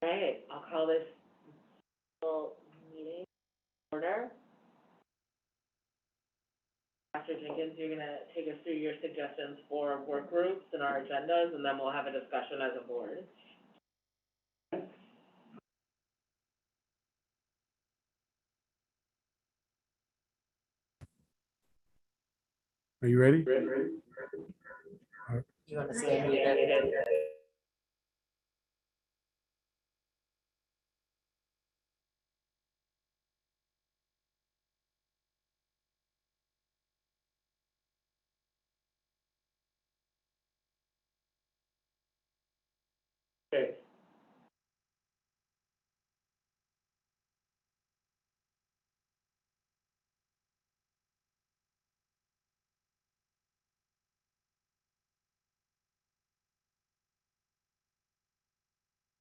All right, I'll call this meeting order. Dr. Jenkins, you're gonna take us through your suggestions for work groups and our agendas, and then we'll have a discussion as a board. Are you ready? Ready. All right. You want to say unmuted? Okay.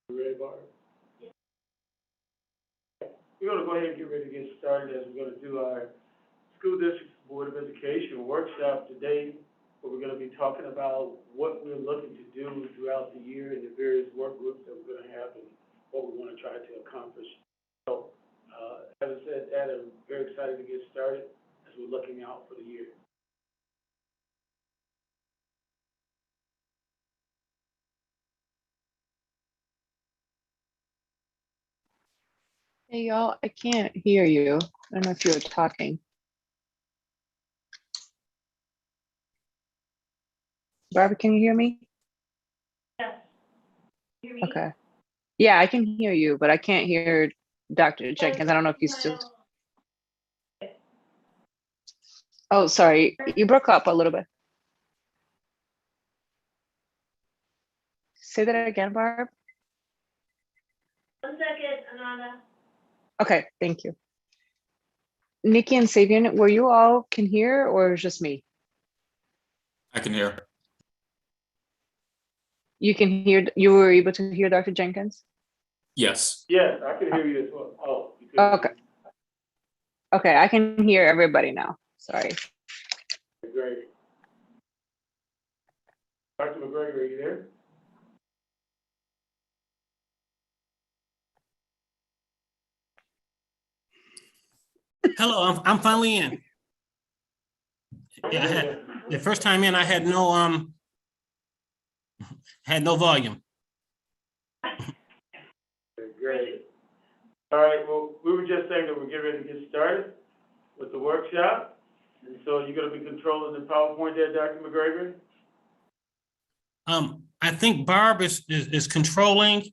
You ready, Barb? Yeah. We're going to go ahead and get ready to get started as we're going to do our School District Board of Education workshop today, where we're going to be talking about what we're looking to do throughout the year and the various work groups that we're going to have and what we want to try to accomplish. So, as I said, Dad, I'm very excited to get started as we're looking out for the year. Hey y'all, I can't hear you. I don't know if you're talking. Barbara, can you hear me? Yes. Hear me? Okay. Yeah, I can hear you, but I can't hear Dr. Jenkins. I don't know if you still. Oh, sorry. You broke up a little bit. Say that again, Barb. 1 second, Ananda. Okay, thank you. Nikki and Savian, were you all can hear or just me? I can hear. You can hear, you were able to hear Dr. Jenkins? Yes. Yes, I can hear you as well. Oh, you could. Okay. Okay, I can hear everybody now. Sorry. Great. Dr. McGregor, are you there? Hello, I'm finally in. Yeah, I had, the first time in, I had no volume. Great. All right, well, we were just saying that we're getting ready to get started with the workshop. And so you're going to be controlling the PowerPoint there, Dr. McGregor? I think Barb is controlling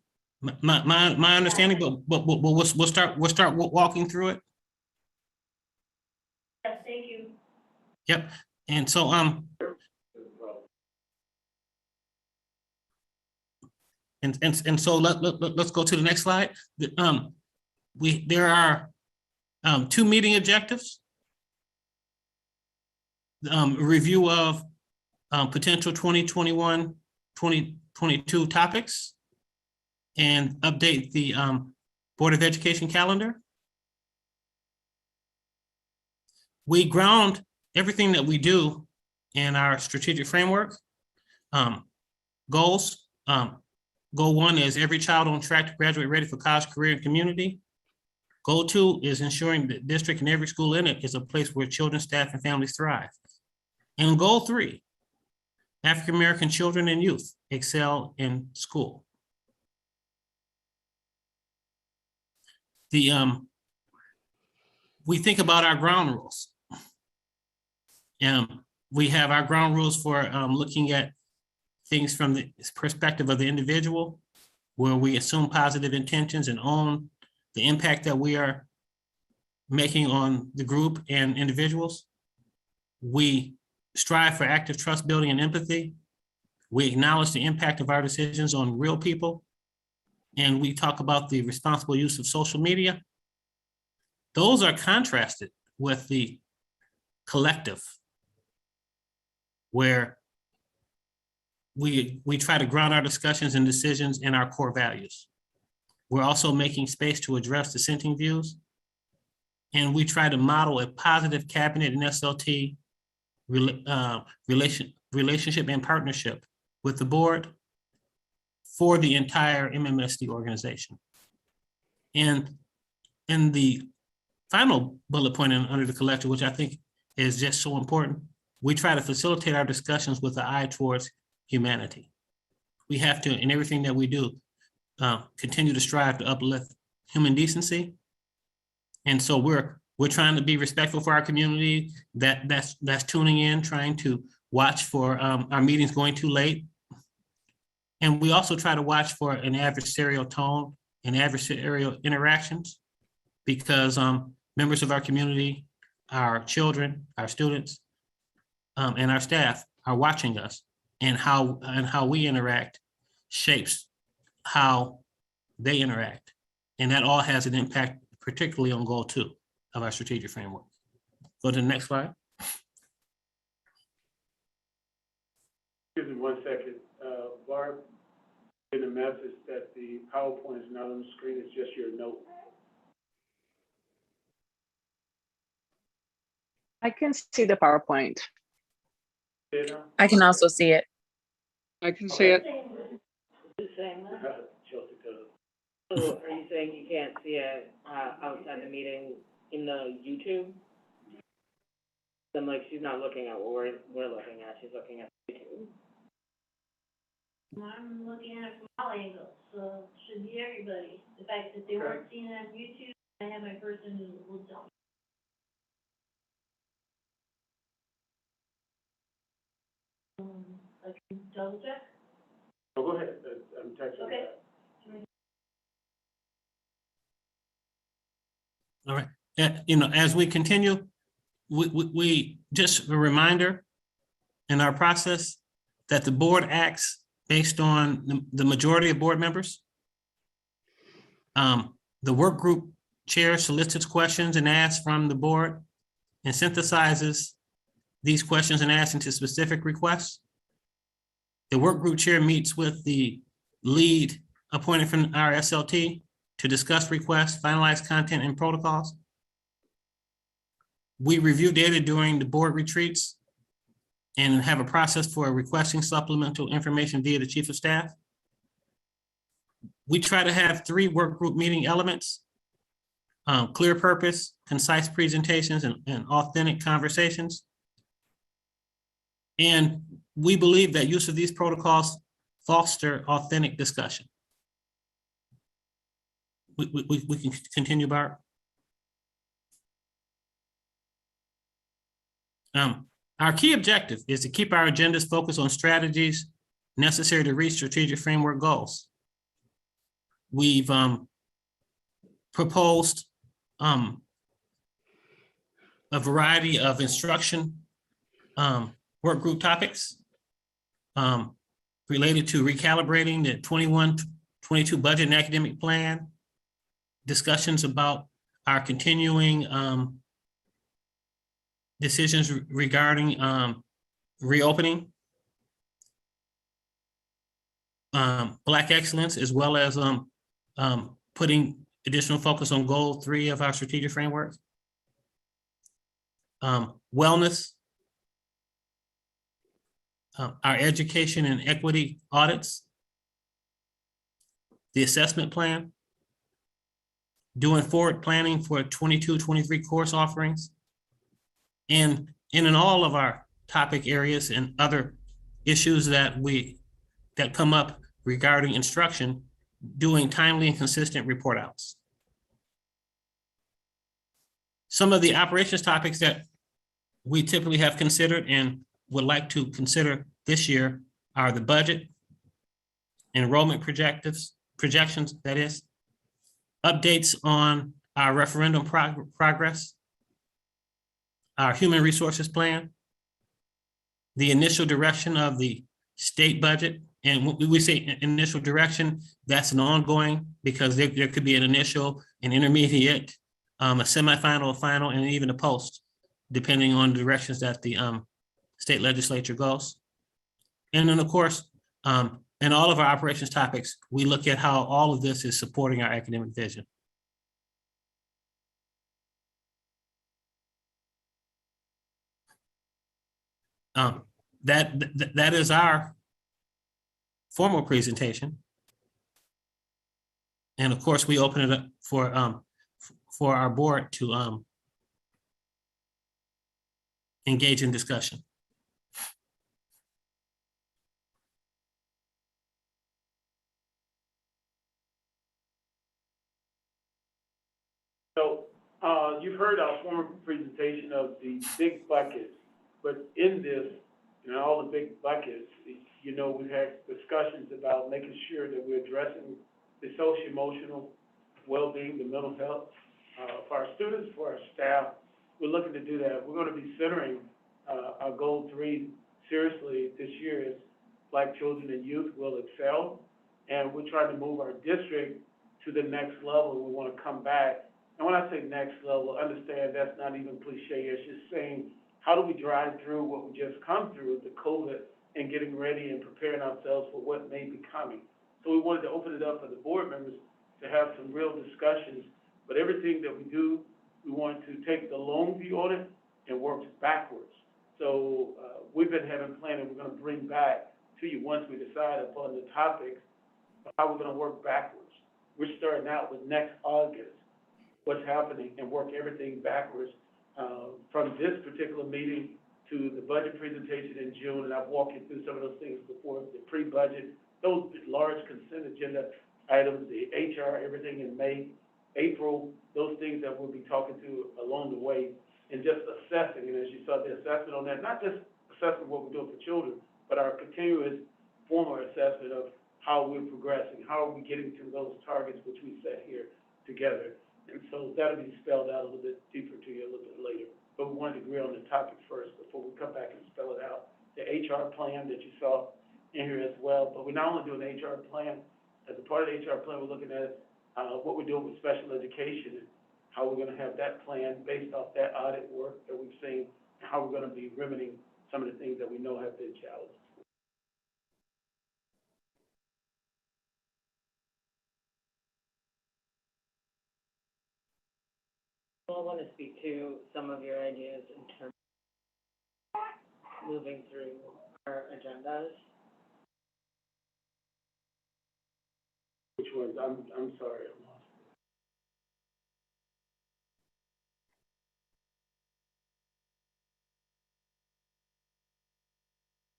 my understanding, but we'll start walking through it. Yes, thank you. Yep. And so and so let's go to the next slide. There are 2 meeting objectives. Review of potential 2021-2022 topics and update the Board of Education calendar. We ground everything that we do in our strategic framework. Goals. Goal 1 is every child on track to graduate ready for college, career, and community. Goal 2 is ensuring that district and every school in it is a place where children, staff, and families thrive. And goal 3, African-American children and youth excel in school. We think about our ground rules. We have our ground rules for looking at things from the perspective of the individual, where we assume positive intentions and own the impact that we are making on the group and individuals. We strive for active trust building and empathy. We acknowledge the impact of our decisions on real people. And we talk about the responsible use of social media. Those are contrasted with the collective, where we try to ground our discussions and decisions in our core values. We're also making space to address dissenting views. And we try to model a positive cabinet and SLT relationship and partnership with the board, for the entire MMSD organization. And in the final bullet point under the collective, which I think is just so important, we try to facilitate our discussions with an eye towards humanity. We have to, in everything that we do, continue to strive to uplift human decency. And so we're trying to be respectful for our community that's tuning in, trying to watch for our meetings going too late. And we also try to watch for an adversarial tone and adversarial interactions, because members of our community, our children, our students, and our staff are watching us, and how we interact shapes how they interact. And that all has an impact, particularly on goal 2 of our strategic framework. Go to the next slide. Excuse me 1 second. Barb, in the message that the PowerPoint is not on the screen, it's just your note. I can see the PowerPoint. You know? I can also see it. I can see it. You saying that? Chelsea does. So are you saying you can't see it, outside the meeting in the YouTube? Then like, she's not looking at what we're looking at, she's looking at YouTube. I'm looking at it from all angles, so it should be everybody. The fact that they weren't seeing it on YouTube, I have my person who will tell me. I can double check. Oh, go ahead. I'm texting. Okay. All right. As we continue, we just a reminder in our process that the board acts based on the majority of board members. The work group chair solicits questions and asks from the board and synthesizes these questions and asks into specific requests. The work group chair meets with the lead appointed from our SLT to discuss requests, finalize content and protocols. We review data during the board retreats and have a process for requesting supplemental information via the chief of staff. We try to have 3 work group meeting elements: clear purpose, concise presentations, and authentic conversations. And we believe that use of these protocols foster authentic discussion. We can continue, Bart. Our key objective is to keep our agendas focused on strategies necessary to reach strategic framework goals. We've proposed a variety of instruction work group topics related to recalibrating the 21-22 budget and academic plan, discussions about our continuing decisions regarding reopening, Black excellence, as well as putting additional focus on goal 3 of our strategic framework, wellness, our education and equity audits, the assessment plan, doing forward planning for 22-23 course offerings, and in all of our topic areas and other issues that come up regarding instruction, doing timely and consistent report outs. Some of the operations topics that we typically have considered and would like to consider this year are the budget, enrollment projections, that is, updates on our referendum progress, our human resources plan, the initial direction of the state budget. And when we say initial direction, that's an ongoing, because there could be an initial, an intermediate, a semifinal, a final, and even a post, depending on the directions that the state legislature goes. And then, of course, in all of our operations topics, we look at how all of this is supporting our academic vision. That is our formal presentation. And of course, we open it up for our board to engage in discussion. So, you've heard our former presentation of the big buckets, but in this, you know, all the big buckets, you know, we've had discussions about making sure that we're addressing the social-emotional well-being, the mental health, for our students, for our staff. We're looking to do that. We're gonna be centering, our goal 3 seriously this year is Black children and youth will excel. And we're trying to move our district to the next level. We wanna come back. And when I say next level, understand that's not even cliche. It's just saying, how do we drive through what we just come through, the COVID, and getting ready and preparing ourselves for what may be coming? So we wanted to open it up for the board members to have some real discussions. But everything that we do, we want to take the long view on it and work backwards. So we've been having planning. We're going to bring back to you once we decide upon the topics of how we're going to work backwards. We're starting out with next August, what's happening, and work everything backwards from this particular meeting to the budget presentation in June. And I've walked you through some of those things before, the pre-budget, those large consent agenda items, the HR, everything in May, April, those things that we'll be talking to along the way, and just assessing. And as you saw, the assessment on that, not just assessing what we're doing for children, but our continuous formal assessment of how we're progressing, how are we getting to those targets which we set here together. And so that'll be spelled out a little bit deeper to you a little bit later. But we wanted to agree on the topic first before we come back and spell it out. The HR plan that you saw in here as well, but we're not only doing the HR plan. As a part of the HR plan, we're looking at what we're doing with special education and how we're gonna have that plan based off that audit work that we've seen, and how we're gonna be remedying some of the things that we know have been challenges. I want to speak to some of your ideas in terms of moving through our agendas. Which ones? I'm sorry, I'm lost.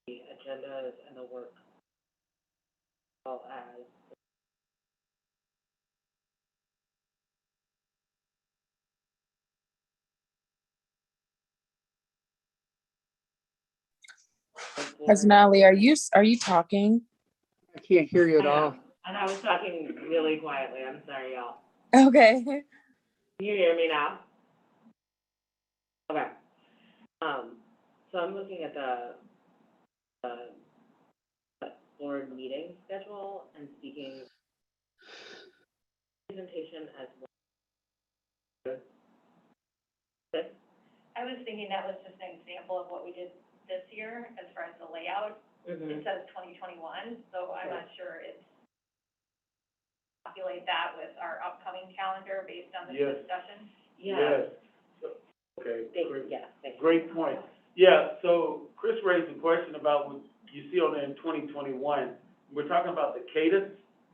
The agendas and the work, as well as President Ali, are you talking? I can't hear you at I all. am. And I was talking really quietly. I'm sorry, y'all. Okay. Can you hear me now? Okay. So I'm looking at the board meeting schedule and speaking presentation as well. I was thinking that was just an example of what we did this year as far as the layout. Mm-hmm. It says 2021, so I'm not sure it's populate that with our upcoming calendar based on this Yes. discussion. Yeah. Yes. Okay, Thank great. you. Yeah, thank you. Great point. Yeah, so Chris raised a question about what you see on there in 2021. We're talking about the cadence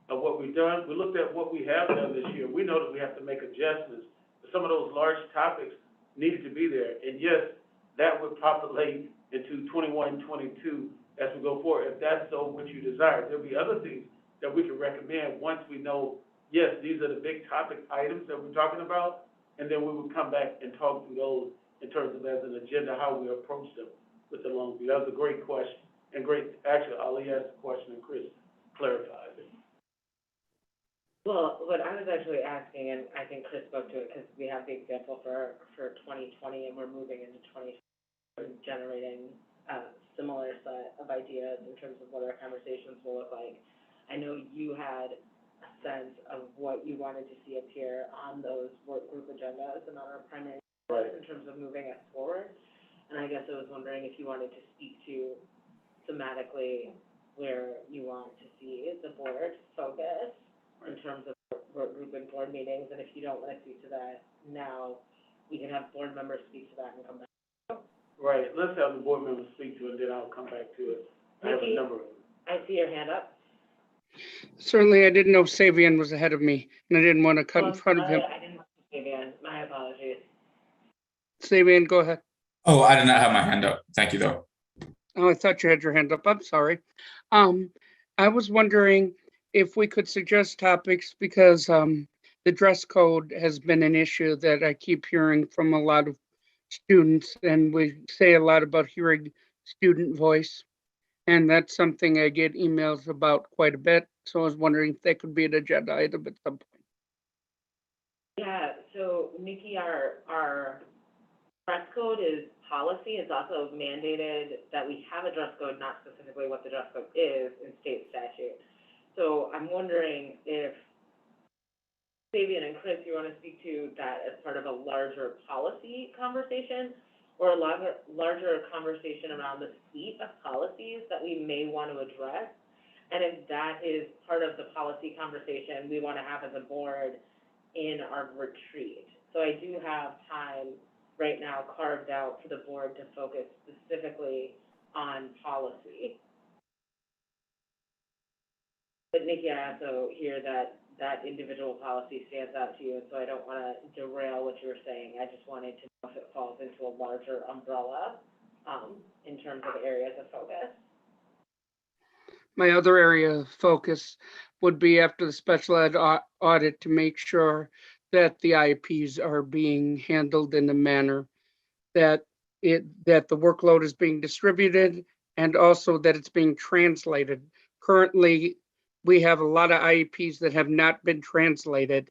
of what we've done. We looked at what we have done this year. We know that we have to make adjustments. Some of those large topics needed to be there. And yes, that would populate into 21, 22 as we go forward, if that's so what you desire. There'll be other things that we can recommend once we know, yes, these are the big topic items that we're talking about, and then we would come back and talk through those in terms of as an agenda, how we approach them with the long view. That was a great question, and great, actually, Ali asked the question and Chris clarified it. Well, what I was actually asking, and I think Chris spoke to it, because we have the example for 2020, and we're moving into 2020, we're generating a similar set of ideas in terms of what our conversations will look like. I know you had a sense of what you wanted to see appear on those work group agendas and on our primary Right. in terms of moving us forward. And I guess I was wondering if you wanted to speak to thematically where you want to see the board focus in terms of work group and board meetings, and if you don't want to speak to that now, we can have board members speak to that and come back. Right, let's have the board members speak to it, then I'll come back to it. I have a Nikki? number of them. I see your hand up. Certainly, I didn't know Savian was ahead of me, and I didn't want to cut in I'm front of sorry, him. I didn't see Vivian, my apologies. Savian, go ahead. Oh, I did not have my hand up. Thank you, though. Oh, I thought you had your hand up. I'm sorry. I was wondering if we could suggest topics because the dress code has been an issue that I keep hearing from a lot of students, and we say a lot about hearing student voice. And that's something I get emails about quite a bit. So I was wondering if that could be an agenda item at some point. Yeah, so Nikki, our dress code is policy. It's also mandated that we have a dress code, not specifically what the dress code is in state statute. So I'm wondering if Fabian and Chris, you want to speak to that as part of a larger policy conversation or a larger conversation around the suite of policies that we may want to address. And if that is part of the policy conversation we want to have as a board in our retreat. So I do have time right now carved out for the board to focus specifically on policy. But Nikki, I also hear that individual policy stands out to you, and so I don't want to derail what you were saying. I just wanted to know if it falls into a larger umbrella in terms of areas of focus. My other area of focus would be after the special ed audit to make sure that the IEPs are being handled in a manner that the workload is being distributed and also that it's being translated. Currently, we have a lot of IEPs that have not been translated.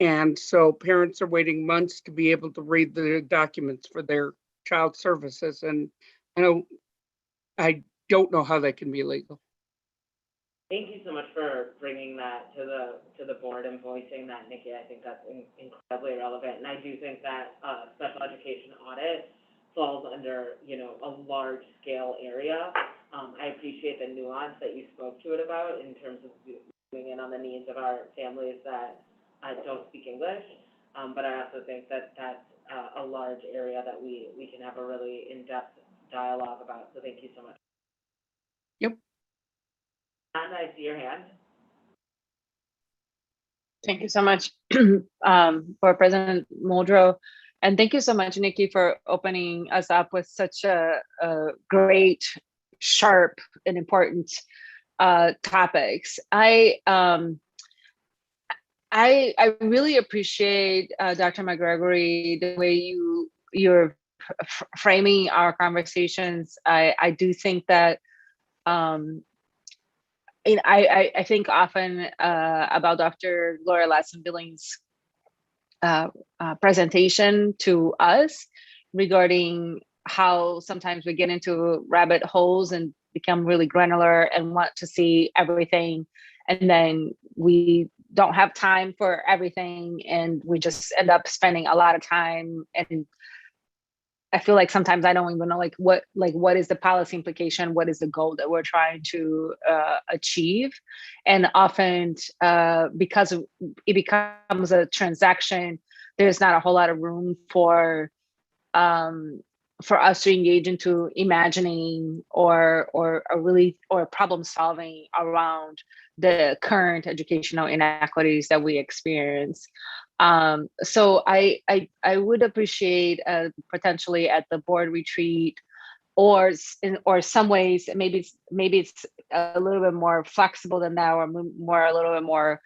And so parents are waiting months to be able to read the documents for their child services. And I don't know how that can be legal. Thank you so much for bringing that to the board and voicing that, Nikki. I think that's incredibly relevant, and I do think that special education audit falls under, you know, a large scale area. I appreciate the nuance that you spoke to it about in terms of zooming in on the needs of our families that don't speak English, but I also think that that's a large area that we can have a really in-depth dialogue about. So thank you so much. Yep. And I see your hand. Thank you so much for President Muldrow. And thank you so much, Nikki, for opening us up with such a great, sharp, and important topics. I really appreciate Dr. McGregory, the way you're framing our conversations. I do think that I think often about Dr. Gloria Ladson-Billings' presentation to us regarding how sometimes we get into rabbit holes and become really granular and want to see everything, and then we don't have time for everything, and we just end up spending a lot of time. And I feel like sometimes I don't even know what is the policy implication, what is the goal that we're trying to achieve, and often because it becomes a transaction, there's not a whole lot of room for us to engage into imagining or problem solving around the current educational inequities that we experience. So I would appreciate potentially at the board retreat, or some ways maybe it's a little bit more flexible than that, or a little bit more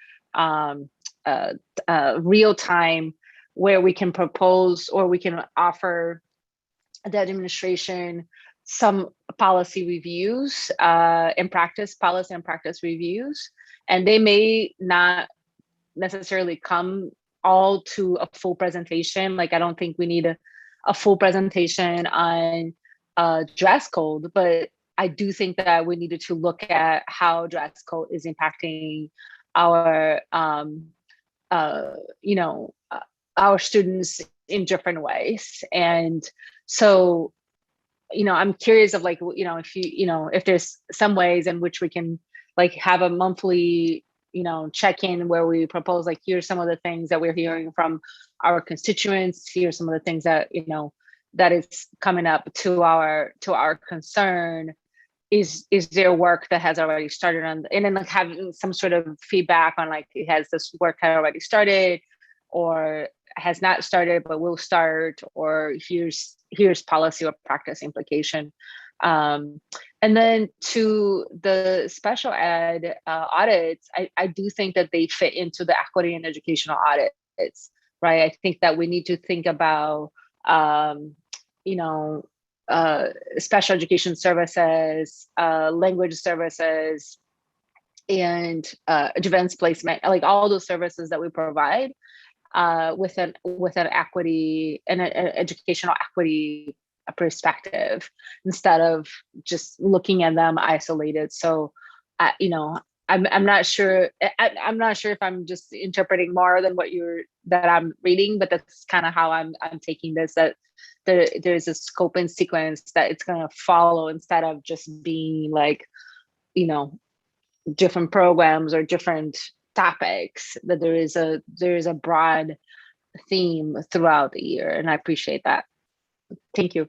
real time, where we can propose or we can offer the administration some policy reviews policy and practice reviews, and they may not necessarily come all to a full presentation. Like, I don't think we need a full presentation on dress code, but I do think that we needed to look at how dress code is impacting our our students in different ways. And so, I'm curious of if there's some ways in which we can have a monthly check-in where we propose, here's some of the things that we're hearing from our constituents, here's some of the things that that is coming up to our concern, is there work that has already started on, and then like having some sort of feedback on like, has this work had already started or has not started but will start, or here's policy or practice implication. And then to the special ed audits, I do think that they fit into the equity and educational audits, right? I think that we need to think about, you know, special education services, language services, and advanced placement, like all those services that we provide with an equity and an educational equity perspective, instead of just looking at them isolated. So, I'm not sure. I'm not sure if I'm just interpreting more than that I'm reading, but that's kind of how I'm taking this. That there's a scope and sequence that it's going to follow, instead of just being like, different programs or different topics. That there is a broad theme throughout the year, and I appreciate that. Thank you.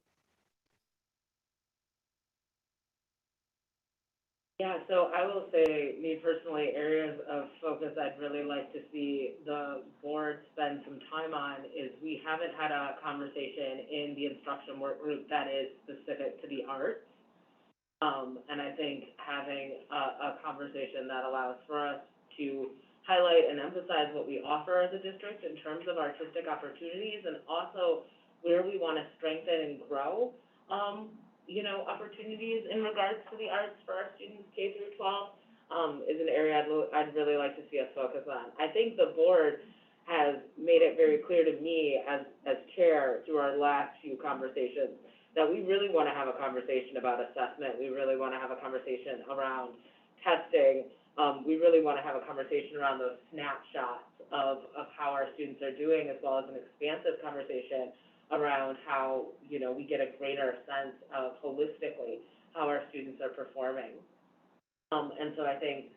Yeah, so I will say, me personally, areas of focus I'd really like to see the board spend some time on is, we haven't had a conversation in the instruction work group that is specific to the arts. And I think having a conversation that allows for us to highlight and emphasize what we offer as a district in terms of artistic opportunities, and also where we want to strengthen and grow, opportunities in regards to the arts for our students K through 12, is an area I'd really like to see us focus on. I think the board has made it very clear to me as chair through our last few conversations that we really want to have a conversation about assessment. We really want to have a conversation around testing. We really want to have a conversation around those snapshots of how our students are doing, as well as an expansive conversation around how, we get a greater sense of holistically how our students are performing. And so I think,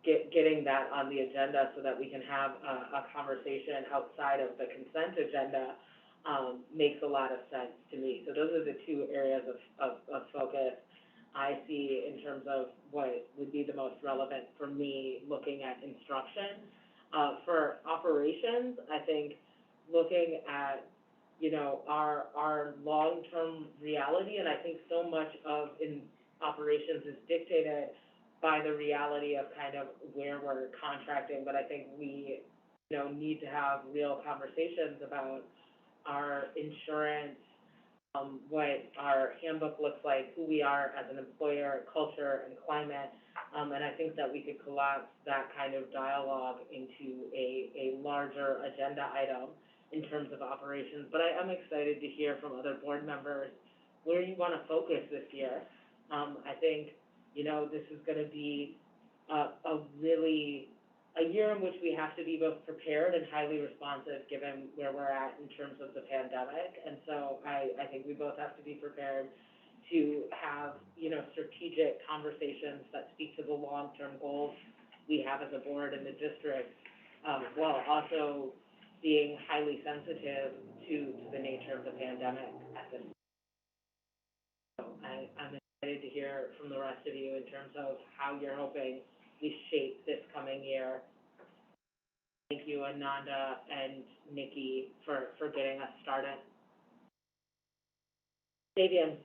getting that on the agenda so that we can have a conversation outside of the consent agenda makes a lot of sense to me. So those are the two areas of focus I see in terms of what would be the most relevant for me looking at instruction. For operations, I think looking at, our long-term reality, and I think so much of in operations is dictated by the reality of kind of where we're contracting, but I think we, need to have real conversations about our insurance, what our handbook looks like, who we are as an employer, culture, and climate. And I think that we could collapse that kind of dialogue into a larger agenda item in terms of operations. But I'm excited to hear from other board members where you want to focus this year. I think, this is going to be a year in which we have to be both prepared and highly responsive given where we're at in terms of the pandemic. And so I think we both have to be prepared to have, strategic conversations that speak to the long-term goals we have as a board in the district, while also being highly sensitive to the nature of the pandemic at this time. So I'm excited to hear from the rest of you in terms of how you're hoping we shape this coming year. Thank you, Ananda and Nikki, for getting us started. Davian.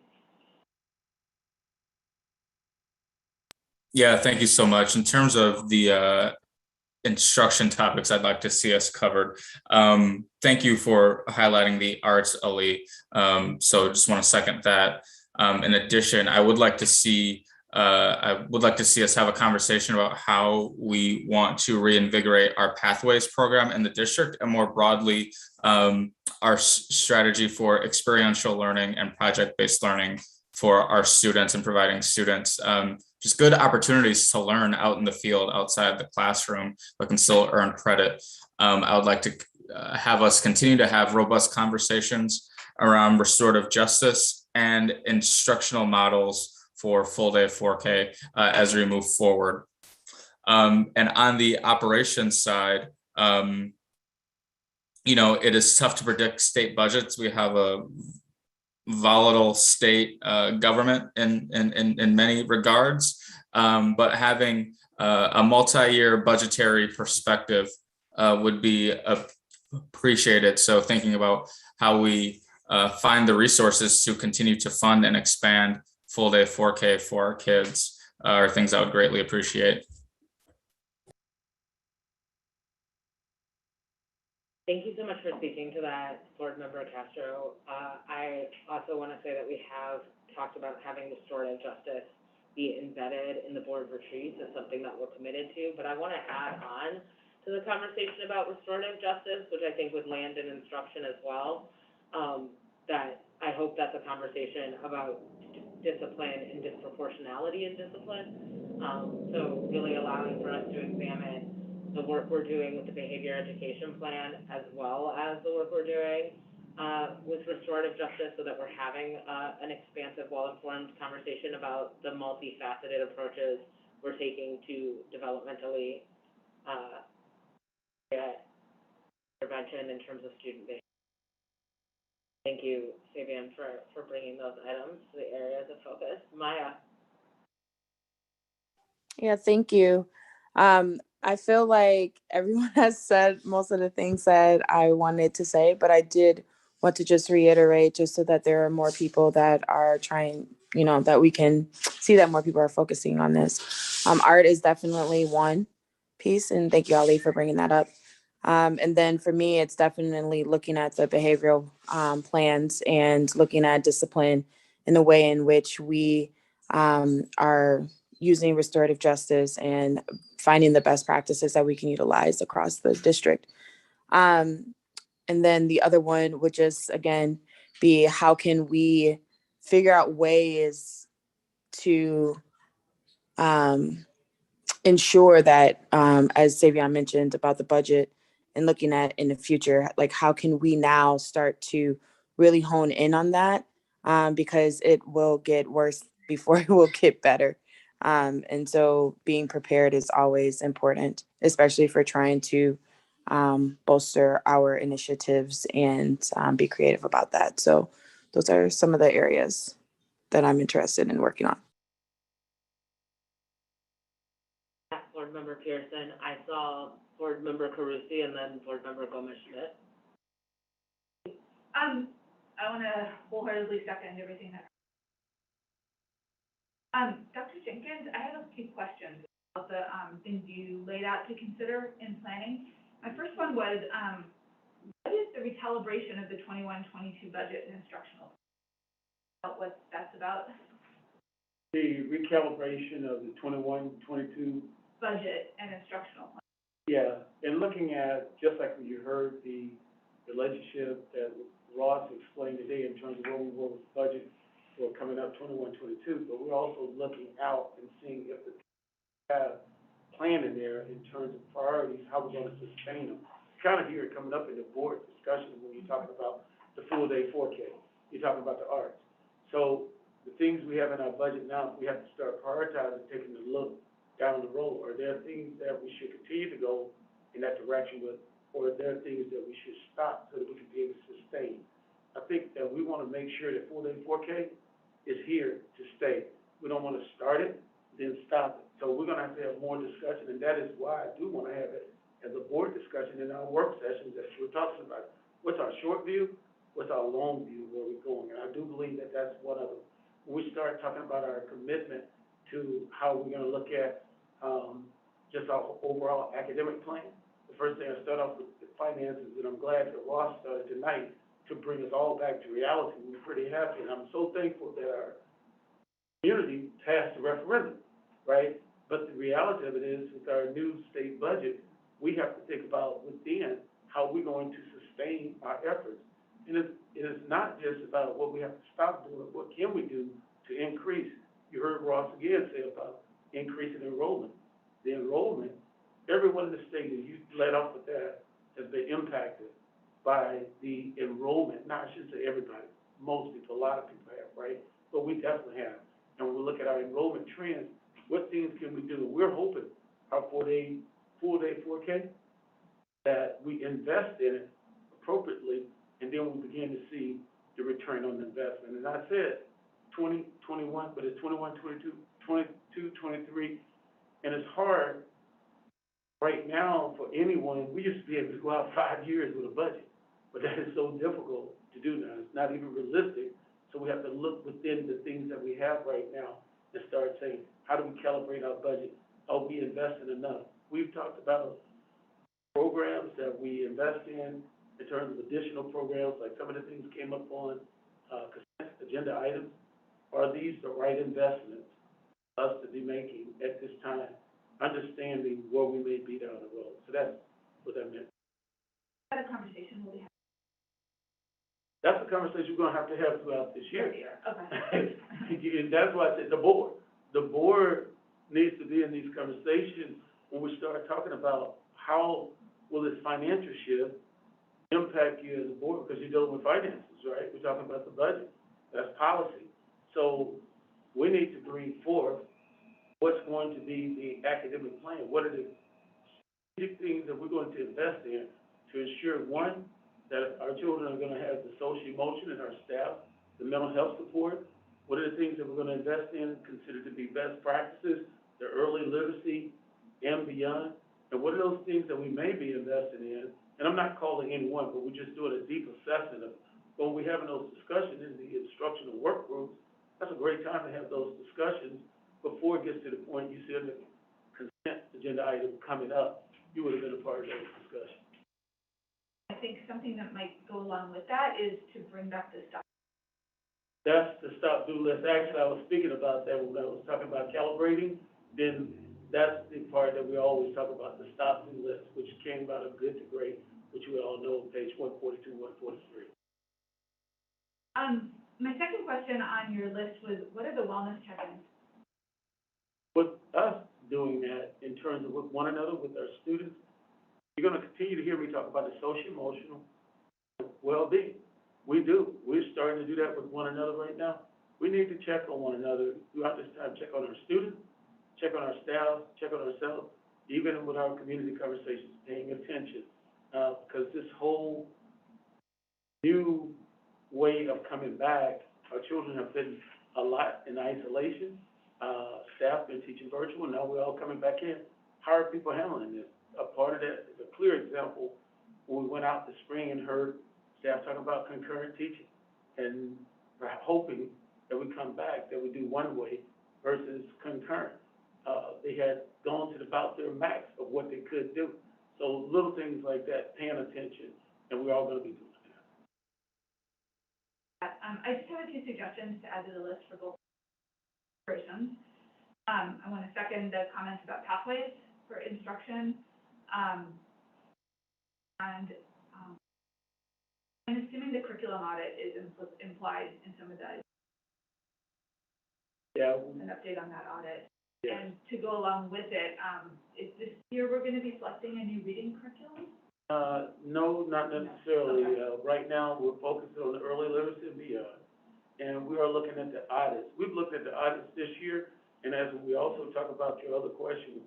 Yeah, thank you so much. In terms of the instruction topics I'd like to see us covered, thank you for highlighting the arts, Ali. So just want to second that. In addition, I would like to see us have a conversation about how we want to reinvigorate our Pathways program in the district, and more broadly, our strategy for experiential learning and project-based learning for our students, and providing students just good opportunities to learn out in the field outside the classroom, but can still earn credit. I would like to have us continue to have robust conversations around restorative justice and instructional models for full day 4K as we move forward. And on the operations side, it is tough to predict state budgets. We have a volatile state government in many regards, but having a multi-year budgetary perspective would be appreciated. So thinking about how we find the resources to continue to fund and expand full day 4K for our kids are things I would greatly appreciate. Thank you so much for speaking to that, Board Member Castro. I also want to say that we have talked about having restorative justice be embedded in the board retreats as something that we're committed to, but I want to add on to the conversation about restorative justice, which I think would land in instruction as well, that I hope that's a conversation about discipline and disproportionality in discipline. So really allowing for us to examine the work we're doing with the behavior education plan, as well as the work we're doing with restorative justice, so that we're having an expansive, well-informed conversation about the multifaceted approaches we're taking to developmentally get intervention in terms of student behavior. Thank you, Fabian, for bringing those items to the areas of focus. Maya. Yeah, thank you. I feel like everyone has said most of the things that I wanted to say, but I did want to just reiterate, just so that there are more people that are trying, that we can see that more people are focusing on this. Art is definitely one piece, and thank you, Ali, for bringing that up. And then for me, it's definitely looking at the behavioral plans and looking at discipline in the way in which we are using restorative justice and finding the best practices that we can utilize across the district. And then the other one would just, again, be how can we figure out ways to ensure that, as Savion mentioned about the budget and looking at in the future, like how can we now start to really hone in on that, because it will get worse before it will get better. And so being prepared is always important, especially for trying to bolster our initiatives and be creative about that. So those are some of the areas that I'm interested in working on. Board Member Pearson. I saw Board Member Carusi and then Board Member Gomez-Schmidt. I want to wholeheartedly second everything that. Dr. Jenkins, I have a few questions about the things you laid out to consider in planning. My first one was, what is the recalibration of the 21-22 budget and instructional? What that's about? The recalibration of the 21-22 budget and instructional plan. Yeah, and looking at, just like you heard the relationship that Ross explained today in terms of where we were with budget for coming up 21-22, but we're also looking out and seeing if we have plan in there in terms of priorities, how we're going to sustain them. Kind of hear it coming up in the board discussion when you're talking about the full day 4K. You're talking about the arts. So the things we have in our budget now, we have to start prioritizing, taking a look down the road. Are there things that we should continue to go in that direction with, or are there things that we should stop so that we can be able to sustain? I think that we want to make sure that full day 4K is here to stay. We don't want to start it, then stop it. So we're going to have more discussion, and that is why I do want to have it as a board discussion in our work sessions that we're talking about. What's our short view? What's our long view, where we're going? And I do believe that that's one of them. When we start talking about our commitment to how we're going to look at just our overall academic plan, the first thing I start off with the finances, and I'm glad that Ross started tonight to bring us all back to reality. We're pretty happy, and I'm so thankful that our community passed the referendum, right? But the reality of it is, with our new state budget, we have to think about within how we're going to sustain our efforts. And it is not just about what we have to stop doing, what can we do to increase. You heard Ross again say about increasing enrollment. The enrollment, everyone in the state, and you led off with that, has been impacted by the enrollment. Not, I shouldn't say everybody, most people, a lot of people have, right? But we definitely have. And when we look at our enrollment trends, what things can we do? We're hoping our full day 4K, that we invest in it appropriately, and then we begin to see the return on investment. And I said 2021, but it's 21, 22, 22, 23, and it's hard right now for anyone. We used to be able to go out 5 years with a budget, but that is so difficult to do now. It's not even realistic. So we have to look within the things that we have right now and start saying, how do we calibrate our budget? Are we investing enough? We've talked about programs that we invest in terms of additional programs, like some of the things came up on consent agenda items. Are these the right investments for us to be making at this time, understanding where we may be down the road? So that's what that meant. What conversation will we have? That's a conversation we're gonna have to have throughout this year. Okay. And that's why I said the board needs to be in these conversations when we start talking about how will this financial shift impact you as a board, because you're dealing with finances, right? We're talking about the budget, that's policy. So we need to bring forth what's going to be the academic plan. What are the strategic things that we're going to invest in to ensure, one, that our children are gonna have the social emotion and our staff, the mental health support. What are the things that we're gonna invest in, consider to be best practices, the early literacy and beyond? And what are those things that we may be investing in? And I'm not calling any one, but we're just doing a deep assessment of when we're having those discussions in the instructional work groups. That's a great time to have those discussions before it gets to the point you see the consent agenda item coming up. You would have been a part of those discussions. I think something that might go along with that is to bring back the stuff. That's the stop do list. Actually, I was speaking about that when I was talking about calibrating. Then that's the part that we always talk about, the stop do list, which came out of good to great, which we all know on page 142, 143. My second question on your list was, what are the wellness check-ins? With us doing that in terms of with one another, with our students, you're gonna continue to hear me talk about the social emotional well-being. We do. We're starting to do that with one another right now. We need to check on one another throughout this time, check on our students, check on our staff, check on ourselves, even with our community conversations, paying attention. Because this whole new way of coming back, our children have been a lot in isolation. Staff been teaching virtual, now we're all coming back in. How are people handling this? A part of that is a clear example when we went out this spring and heard staff talking about concurrent teaching, and we're hoping that we come back, that we do one way versus concurrent. They had gone to about their max of what they could do. So little things like that, paying attention, and we're all gonna be doing that. I just have a few suggestions to add to the list for both persons. I want to second the comments about pathways for instruction. I'm assuming the curriculum audit is implied in some of that. Yeah. An update on that audit. Yeah. And to go along with it, is this year we're going to be selecting a new reading curriculum? No, not necessarily. Okay. Right now, we're focused on the early literacy and beyond, and we are looking at the audits. We've looked at the audits this year, and as we also talk about your other question,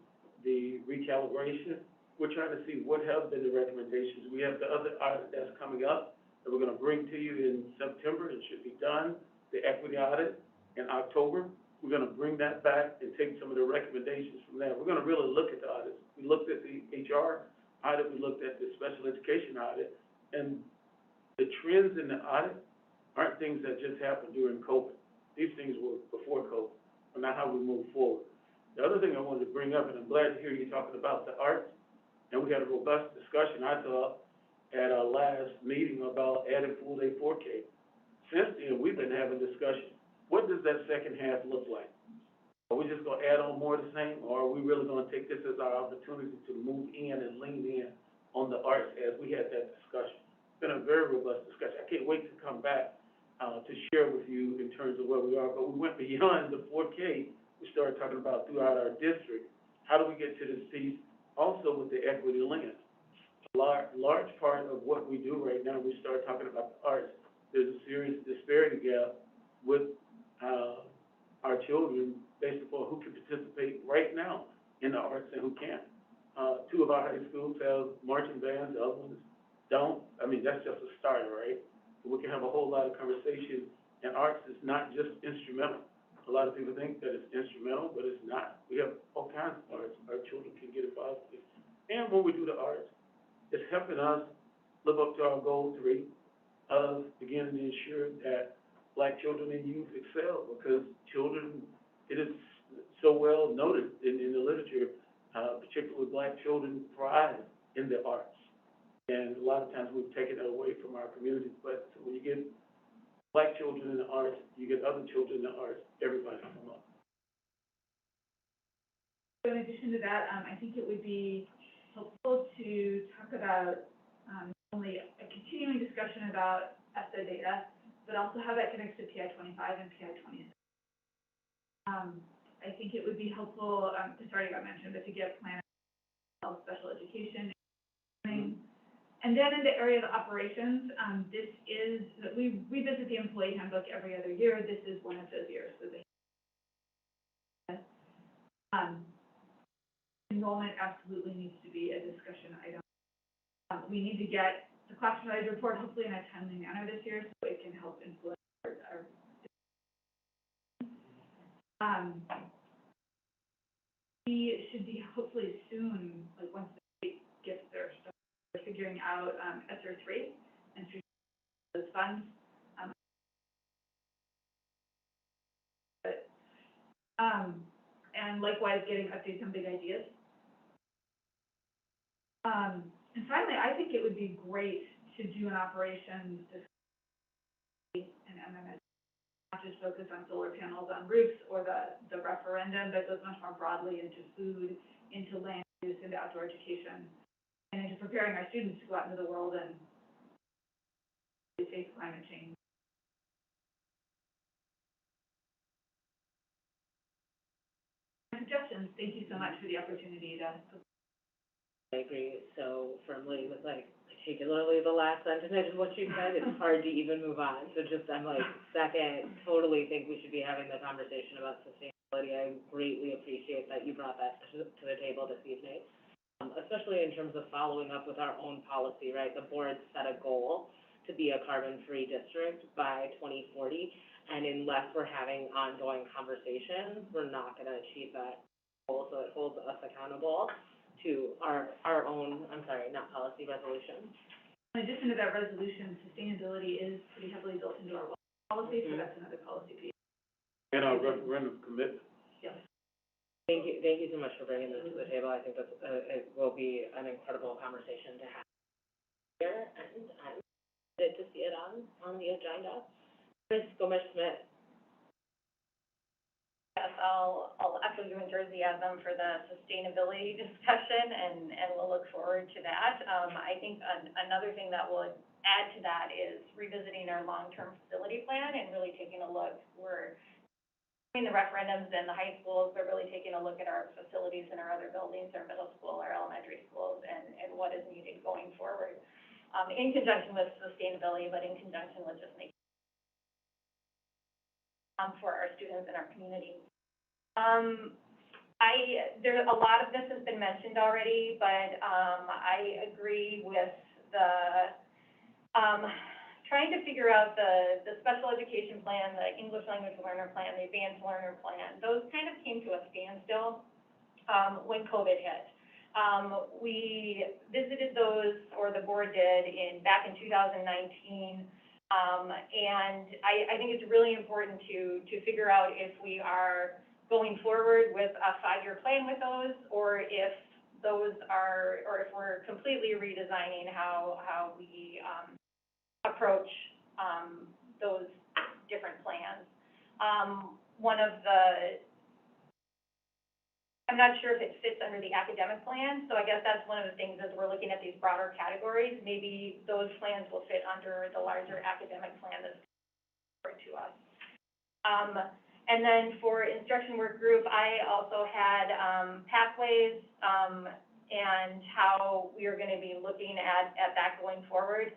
the recalibration, we're trying to see what have been the recommendations. We have the other audit that's coming up that we're gonna bring to you in September. It should be done, the equity audit in October. We're gonna bring that back and take some of the recommendations from there. We're gonna really look at the audits. We looked at the HR audit, we looked at the special education audit, and the trends in the audit aren't things that just happened during COVID. These things were before COVID, and not how we move forward. The other thing I wanted to bring up, and I'm glad to hear you talking about the arts, and we had a robust discussion, I thought, at our last meeting about adding full day 4K. Since then, we've been having discussion. What does that second half look like? Are we just gonna add on more of the same, or are we really gonna take this as our opportunity to move in and lean in on the arts as we had that discussion? It's been a very robust discussion. I can't wait to come back to share with you in terms of where we are, but we went beyond the 4K. We started talking about throughout our district, how do we get to this piece also with the equity lens? A large part of what we do right now, we start talking about the arts. There's a serious disparity gap with our children based upon who can participate right now in the arts and who can't. Two of our high schools have marching bands, the other ones don't. I mean, that's just a starter, right? we can have a whole lot of conversation. And arts is not just instrumental. A lot of people think that it's instrumental, but it's not. We have all kinds of arts our children can get involved with. And when we do the arts, it's helping us live up to our goal of beginning to ensure that Black children and youth excel, because children, it is so well noted in the literature, particularly Black children thrive in the arts. And a lot of times we've taken it away from our communities, but when you get Black children in the arts, you get other children in the arts, everybody come up. So in addition to that, I think it would be helpful to talk about not only a continuing discussion about ESSA data, but also how that connects to PI 25 and PI 26. I think it would be helpful, this already got mentioned, but to get plans of special education. And then in the area of operations, we revisit the employee handbook every other year. This is one of those years. So enrollment absolutely needs to be a discussion item. We need to get the classified report hopefully in a timely manner this year so it can help influence our we should be hopefully soon, like once the state gets their stuff, we're figuring out ESSER 3 and figuring out those funds. And likewise, getting updates on big ideas. And finally, I think it would be great to do an operations and MMS, not just focus on solar panels on roofs or the referendum, but goes much more broadly into food, into land use, into outdoor education, and into preparing our students to go out into the world and face climate change. Suggestions. Thank you so much for the opportunity to. I agree so firmly with particularly the last sentence of what you said. It's hard to even move on. So I'm second, totally think we should be having the conversation about sustainability. I greatly appreciate that you brought that to the table this evening, especially in terms of following up with our own policy, right? The board set a goal to be a carbon-free district by 2040. And unless we're having ongoing conversations, we're not going to achieve that goal. So it holds us accountable to our own, policy resolution. In addition to that resolution, sustainability is pretty heavily built into our policy, so that's another policy piece. And our referendum commitment. Yes. Thank you so much for bringing this to the table. I think that's it will be an incredible conversation to have here, and I'm excited to see it on the agenda. Ms. Gomez-Smith. Yes, I'll echo your enthusiasm for the sustainability discussion, and we'll look forward to that. I think another thing that will add to that is revisiting our long-term facility plan and really taking a look. We're doing the referendums in the high schools, but really taking a look at our facilities in our other buildings, our middle school, our elementary schools, and what is needed going forward. In conjunction with sustainability, but in conjunction with just making for our students and our community. There's a lot of this has been mentioned already, but I agree with the trying to figure out the special education plan, the English language learner plan, the advanced learner plan. Those kind of came to a standstill when COVID hit. We visited those, or the board did, back in 2019. And I think it's really important to figure out if we are going forward with a 5-year plan with those, or if those are, or if we're completely redesigning how we approach those different plans. One of the, I'm not sure if it fits under the academic plan, so I guess that's one of the things as we're looking at these broader categories, maybe those plans will fit under the larger academic plan that's important to us. And then for instruction work group, I also had pathways and how we are going to be looking at that going forward.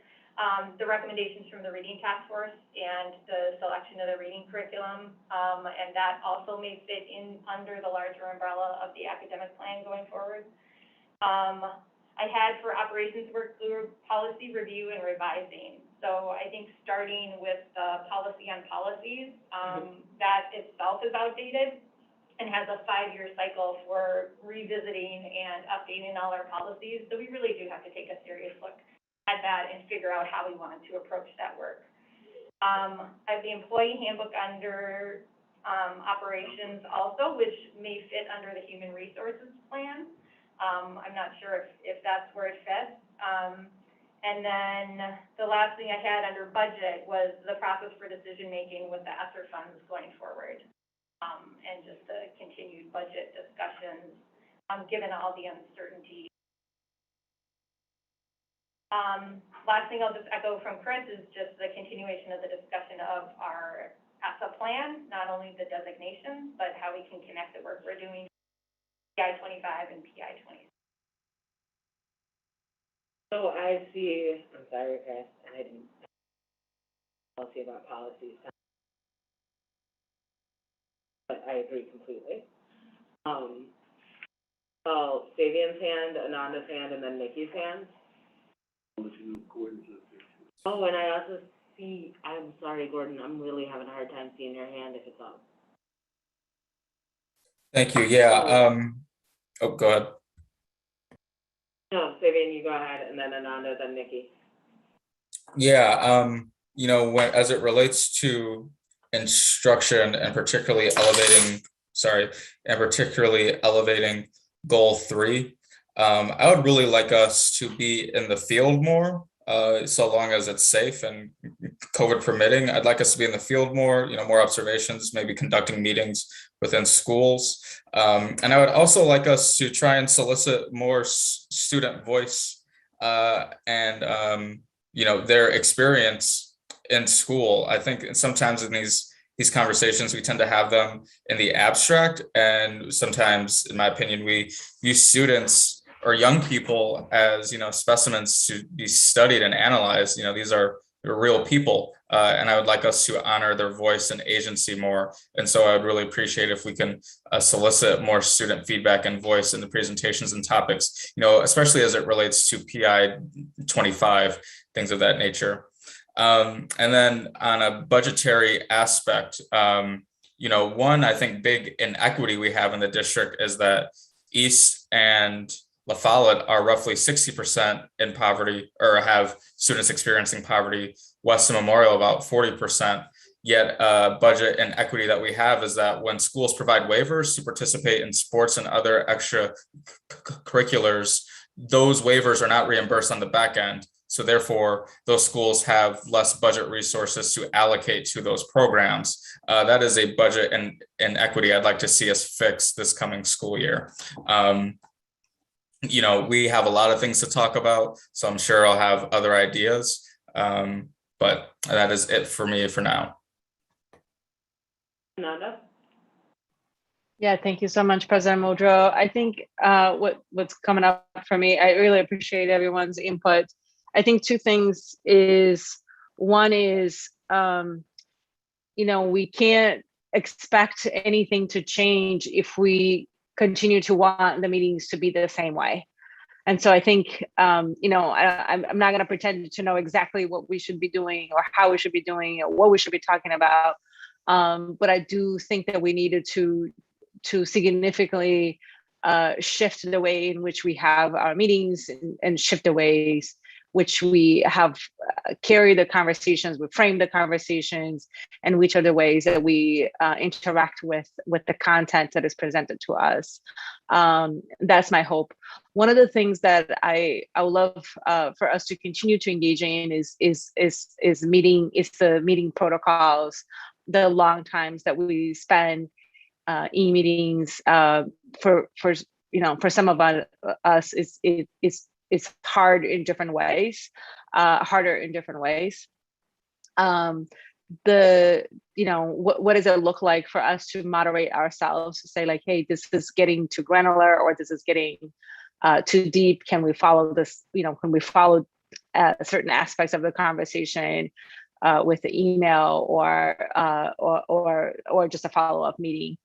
The recommendations from the Reading Task Force and the selection of the reading curriculum, and that also may fit in under the larger umbrella of the academic plan going forward. I had for operations work group policy review and revising. So I think starting with the policy on policies, that itself is outdated and has a 5-year cycle for revisiting and updating all our policies. So we really do have to take a serious look at that and figure out how we want to approach that work. I have the employee handbook under operations also, which may fit under the human resources plan. I'm not sure if that's where it fits. And then the last thing I had under budget was the process for decision-making with the ESSER funds going forward. And just the continued budget discussions, given all the uncertainty. Last thing I'll just echo from Chris is just the continuation of the discussion of our ESSA plan, not only the designations, but how we can connect the work we're doing, PI 25 and PI 26. So I see, I'm sorry, Chris, and I didn't, policy about policies. But I agree completely. So Savian's hand, Ananda's hand, and then Nikki's hand. Oh, and I also see, I'm sorry, Gordon, I'm really having a hard time seeing your hand if it's up. Thank you. Yeah. Oh, go ahead. No, Savian, you go ahead, and then Ananda, then Nikki. Yeah. You know, as it relates to instruction and particularly elevating goal 3, I would really like us to be in the field more, so long as it's safe and COVID permitting. I'd like us to be in the field more, you know, more observations, maybe conducting meetings within schools. And I would also like us to try and solicit more student voice and you know, their experience in school. I think sometimes in these conversations, we tend to have them in the abstract, and sometimes, in my opinion, we use students or young people as, you know, specimens to be studied and analyzed. You know, these are real people, and I would like us to honor their voice and agency more. And so I would really appreciate if we can solicit more student feedback and voice in the presentations and topics, you know, especially as it relates to PI 25, things of that nature. And then on a budgetary aspect, you know, one, I think big inequity we have in the district is that East and La Follette are roughly 60% in poverty, or have students experiencing poverty. Weston Memorial about 40%. Yet budget inequity that we have is that when schools provide waivers to participate in sports and other extra curriculars, those waivers are not reimbursed on the back end. So therefore, those schools have less budget resources to allocate to those programs. That is a budget inequity I'd like to see us fix this coming school year. You know, we have a lot of things to talk about, so I'm sure I'll have other ideas. But that is it for me for now. Ananda? Yeah, thank you so much, President Muldrow. I think what's coming up for me, I really appreciate everyone's input. I think two things is, one is, you know, we can't expect anything to change if we continue to want the meetings to be the same way. And so I think, you know, I'm not going to pretend to know exactly what we should be doing or how we should be doing or what we should be talking about. But I do think that we needed to significantly shift the way in which we have our meetings and shift the ways which we have carried the conversations, we frame the conversations, and which are the ways that we interact with the content that is presented to us. That's my hope. One of the things that I would love for us to continue to engage in is the meeting protocols, the long times that we spend e-meetings for some of us it's hard in different ways, harder in different ways. What does it look like for us to moderate ourselves to say like, hey, this is getting too granular, or this is getting too deep? Can we follow this? Can we follow certain aspects of the conversation with the email or just a follow-up meeting?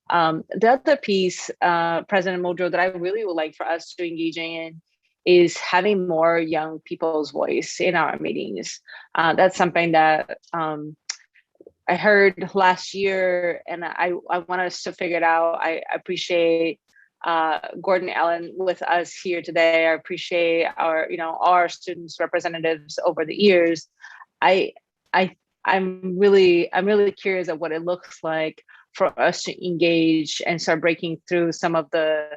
The other piece, President Muldrow, that I really would like for us to engage in is having more young people's voice in our meetings. That's something that I heard last year, and I want us to figure it out. I appreciate Gordon Allen with us here today. I appreciate our students representatives over the years. I'm really curious of what it looks like for us to engage and start breaking through some of the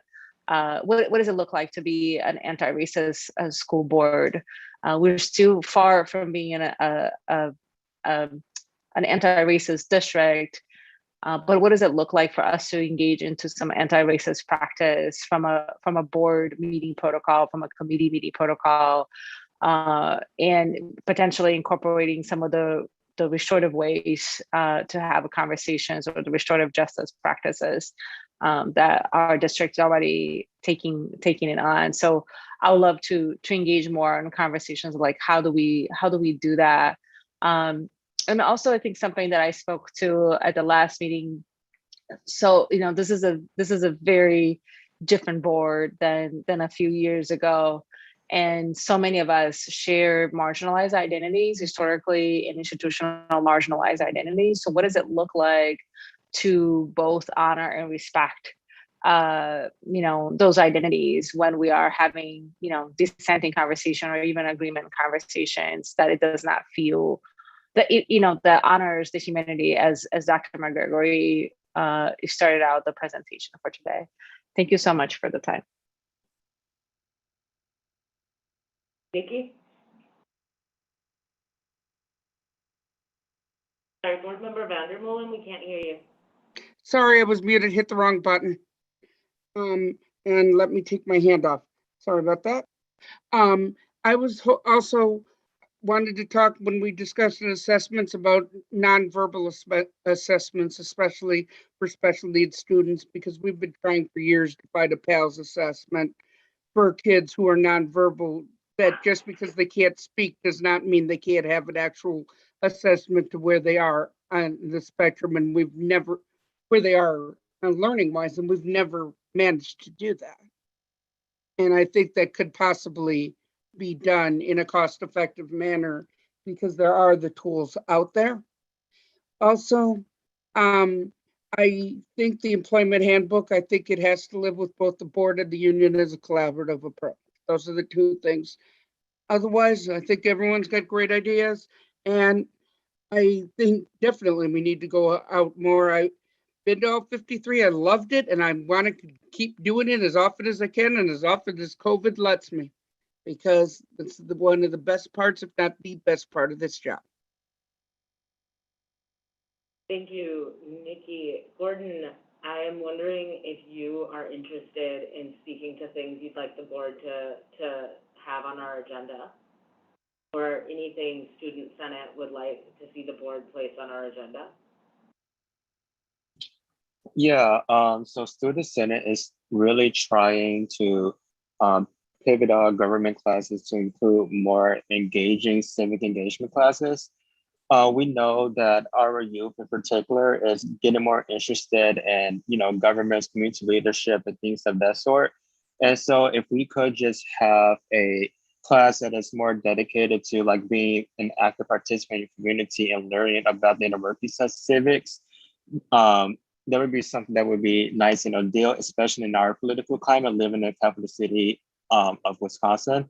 what does it look like to be an anti-racist school board? We're still far from being an anti-racist district, but what does it look like for us to engage into some anti-racist practice from a board meeting protocol, from a committee meeting protocol, and potentially incorporating some of the restorative ways to have conversations, or the restorative justice practices that our district is already taking it on. So I would love to engage more in conversations like how do we do that. And also, I think something that I spoke to at the last meeting. So this is a very different board than a few years ago. And so many of us share marginalized identities, historically and institutional marginalized identities. So what does it look like to both honor and respect, those identities when we are having, dissenting conversation or even agreement conversations, that it does not feel that, that honors the humanity as Dr. McGregory started out the presentation for today. Thank you so much for the time. Nikki? Sorry, Board Member Vandermolen, we can't hear you. Sorry, I was muted, hit the wrong button. And let me take my hand off. Sorry about that. I was also wanted to talk when we discussed assessments about nonverbal assessments, especially for special needs students, because we've been trying for years to find a PALS assessment for kids who are nonverbal, that just because they can't speak does not mean they can't have an actual assessment to where they are on the spectrum, and we've never, where they are learning wise, and we've never managed to do that. And I think that could possibly be done in a cost-effective manner because there are the tools out there. Also, I think the employment handbook, I think it has to live with both the board and the union as a collaborative approach. Those are the two things. Otherwise, I think everyone's got great ideas, and I think definitely we need to go out more. I've been to all 53, I loved it, and I want to keep doing it as often as I can and as often as COVID lets me, because it's one of the best parts, if not the best part of this job. Thank you, Nikki. Gordon, I am wondering if you are interested in speaking to things you'd like the board to have on our agenda, or anything Student Senate would like to see the board place on our agenda. Yeah, so Student Senate is really trying to pivot our government classes to include more engaging civic engagement classes. We know that our youth in particular is getting more interested in, government, community leadership and things of that sort. And so if we could just have a class that is more dedicated to like being an active participant in the community and learning about the university civics, that would be something that would be nice and ideal, especially in our political climate, living in the capital city of Wisconsin.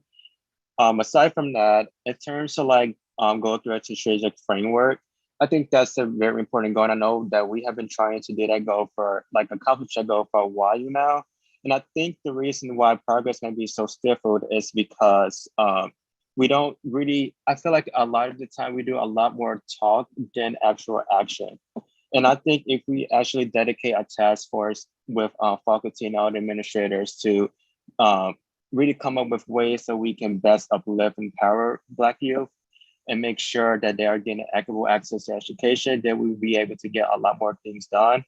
Aside from that, in terms of like go through a strategic framework, I think that's a very important goal. And I know that we have been trying to do that goal for accomplish that goal for a while now. And I think the reason why progress may be so stifled is because we don't really, I feel like a lot of the time we do a lot more talk than actual action. And I think if we actually dedicate a task force with faculty and all the administrators to really come up with ways so we can best uplift and empower Black youth and make sure that they are getting equitable access to education, then we'll be able to get a lot more things done.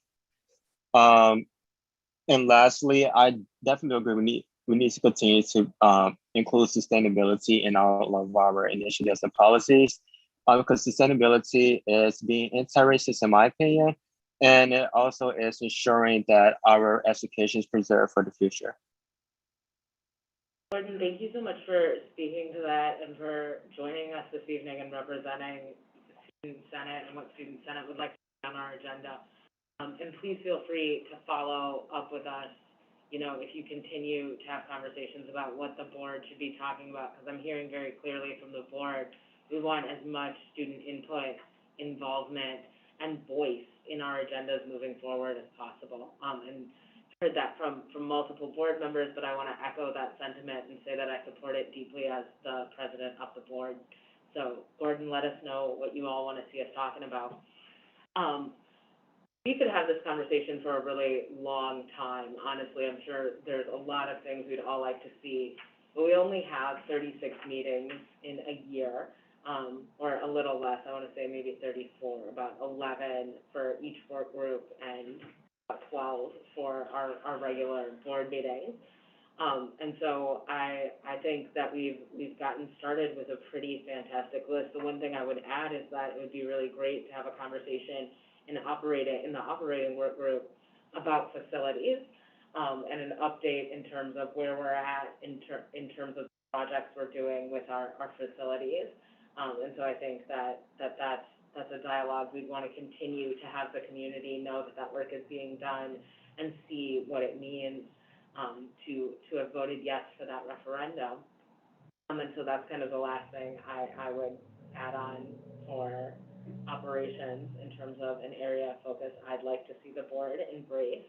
And lastly, I definitely agree we need to continue to include sustainability in all of our initiatives and policies, because sustainability is being anti-racist in my opinion, and it also is ensuring that our education is preserved for the future. Gordon, thank you so much for speaking to that and for joining us this evening and representing the Student Senate and what Student Senate would like to see on our agenda. And please feel free to follow up with us, you know, if you continue to have conversations about what the board should be talking about, because I'm hearing very clearly from the board, we want as much student input, involvement, and voice in our agendas moving forward as possible. And heard that from multiple board members, but I want to echo that sentiment and say that I support it deeply as the president of the board. So Gordon, let us know what you all want to see us talking about. We could have this conversation for a really long time. Honestly, I'm sure there's a lot of things we'd all like to see, but we only have 36 meetings in a year, or a little less. I want to say maybe 34, about 11 for each work group and about 12 for our regular board meetings. And so I think that we've gotten started with a pretty fantastic list. The one thing I would add is that it would be really great to have a conversation in the operating work group about facilities, and an update in terms of where we're at in terms of projects we're doing with our facilities. And so I think that's a dialogue we'd want to continue to have the community know that work is being done and see what it means to have voted yes for that referendum. And so that's kind of the last thing I would add on for operations in terms of an area of focus I'd like to see the board embrace.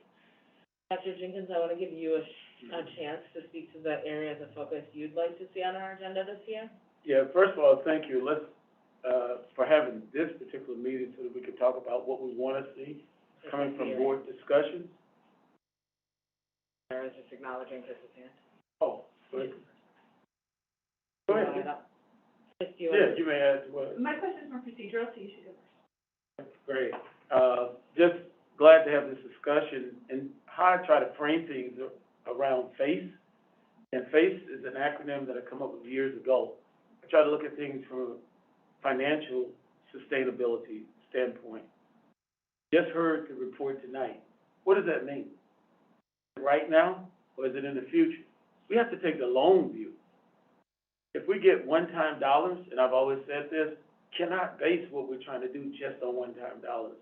Dr. Jenkins, I want to give you a chance to speak to the areas of focus you'd like to see on our agenda this year. Yeah, first of all, thank you. Let's, for having this particular meeting so that we could talk about what we want to see coming from board discussions. I was just acknowledging Chris's hand. Oh, good. Go ahead. Yeah, you may add to what. My question is more procedural, so you should go first. Great. Just glad to have this discussion and how I try to frame things around FACE. And FACE is an acronym that I come up with years ago. I try to look at things from a financial sustainability standpoint. Just heard the report tonight. What does that mean? Right now, or is it in the future? We have to take the long view. If we get one-time dollars, and I've always said this, cannot base what we're trying to do just on one-time dollars.